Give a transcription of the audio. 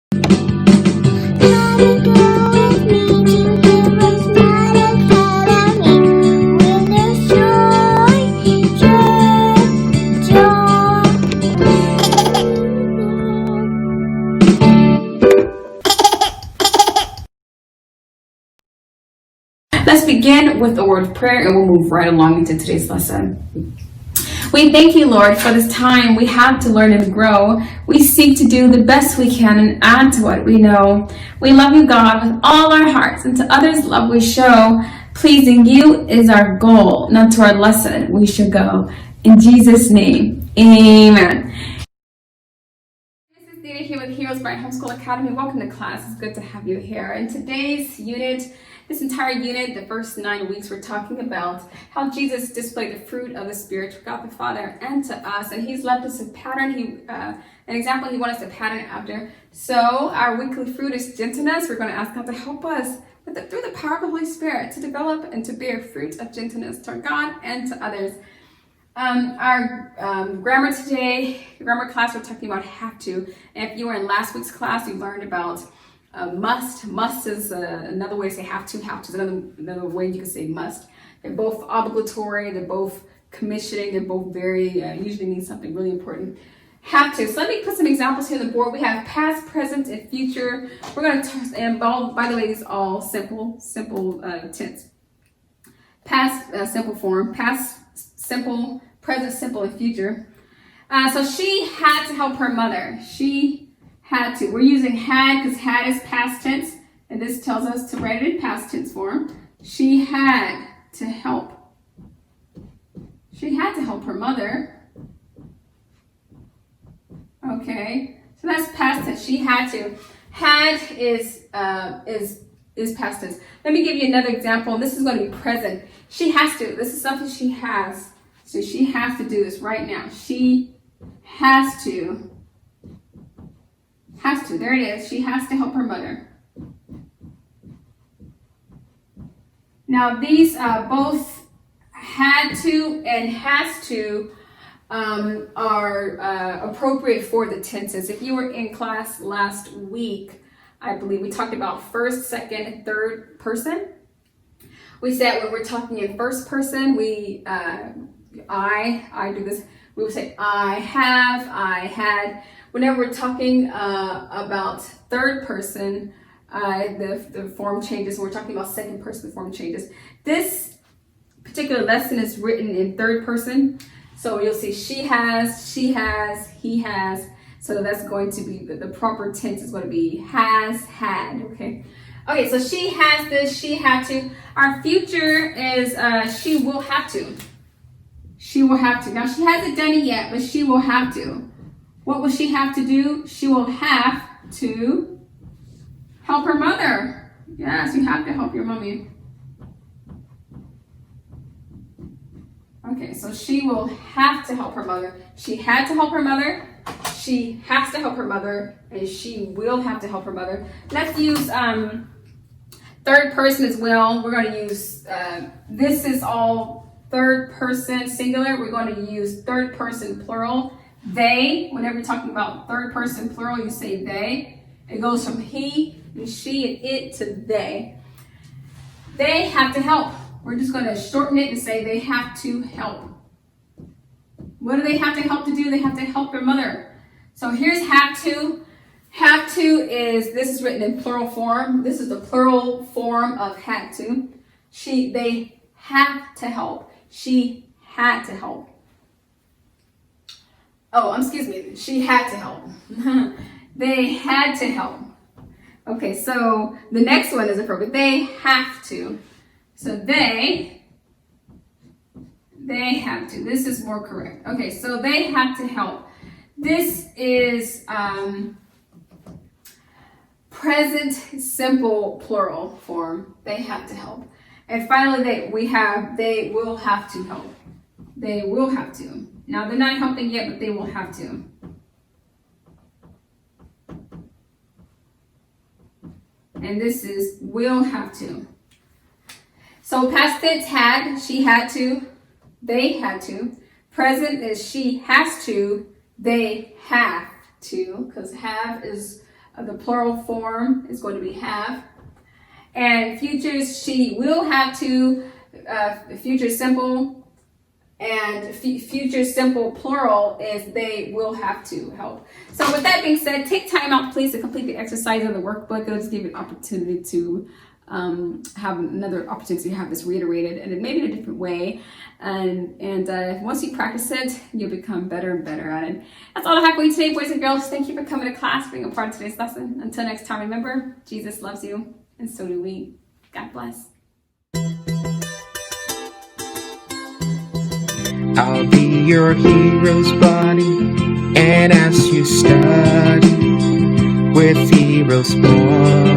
Let's begin with a word of prayer and we'll move right along into today's lesson. We thank you, Lord, for this time we have to learn and grow. We seek to do the best we can and add to what we know. We love you, God, with all our hearts, and to others love we show. Pleasing you is our goal, not to our lesson we should go. In Jesus' name, amen. This is Dina here with HeroesMart Homeschool Academy. Welcome to class. It's good to have you here. In today's unit, this entire unit, the first 9 weeks, we're talking about how Jesus displayed the fruit of the Spirit to God the Father and to us, and He's left us a pattern, an example He wants us to pattern after. So our weekly fruit is gentleness. We're going to ask God to help us through the power of the Holy Spirit to develop and to bear fruit of gentleness to God and to others. Our grammar today, grammar class, we're talking about have to. And if you were in last week's class, you learned about must. Must is another way to say have to. Have to is another way you can say must. They're both obligatory. They're both commissioning. They're both very usually mean something really important. Have to. So let me put some examples here on the board. We have past, present, and future. We're going to involve. By the way, these are all simple tense. Past simple form. Past simple. Present simple, and future. So she had to help her mother. She had to. We're using had because had is past tense, and this tells us to write it in past tense form. She had to help. She had to help her mother. Okay, so that's past tense. She had to. Had is past tense. Let me give you another example. This is going to be present. She has to. This is something she has. So she has to do this right now. She has to. Has to. There it is. She has to help her mother. Now these both had to and has to are appropriate for the tenses. If you were in class last week, I believe we talked about first, second, third person. We said when we're talking in first person, we I do this. We would say I have, I had. Whenever we're talking about third person, the form changes. When we're talking about second person, the form changes. This particular lesson is written in third person. So you'll see she has, he has. So that's going to be, the proper tense is going to be has, had, okay? Okay, so she has this, she had to. Our future is she will have to. She will have to. Now, she hasn't done it yet, but she will have to. What will she have to do? She will have to help her mother. Yes, you have to help your mommy. Okay, so she will have to help her mother. She had to help her mother. She has to help her mother. And she will have to help her mother. Let's use third person as well. We're going to use, this is all third person singular. We're going to use third person plural. They, whenever you're talking about third person plural, you say they. It goes from he and she and it to they. They have to help. We're just going to shorten it and say they have to help. What do they have to help to do? They have to help their mother. So here's have to. Have to is, this is written in plural form. This is the plural form of had to. They have to help. She had to help. Oh, excuse me. She had to help. They had to help. Okay, so the next one is appropriate. They have to. So they have to. This is more correct. Okay, so they have to help. This is present simple plural form. They have to help. And finally, they will have to help. They will have to. Now, they're not helping yet, but they will have to. And this is will have to. So past tense had, she had to, they had to. Present is she has to, they have to, because have is The plural form is going to be have. And futures, she will have to, future simple, and future simple plural is they will have to help. So with that being said, take time out, please, to complete the exercise of the workbook. It'll just give you an opportunity to have another opportunity to have this reiterated and maybe in a different way. And once you practice it, you'll become better and better at it. That's all I have for you today, boys and girls. Thank you for coming to class, being a part of today's lesson. Until next time, remember, Jesus loves you, and so do we. God bless. I'll be your hero's buddy, and as you study with HeroesMart.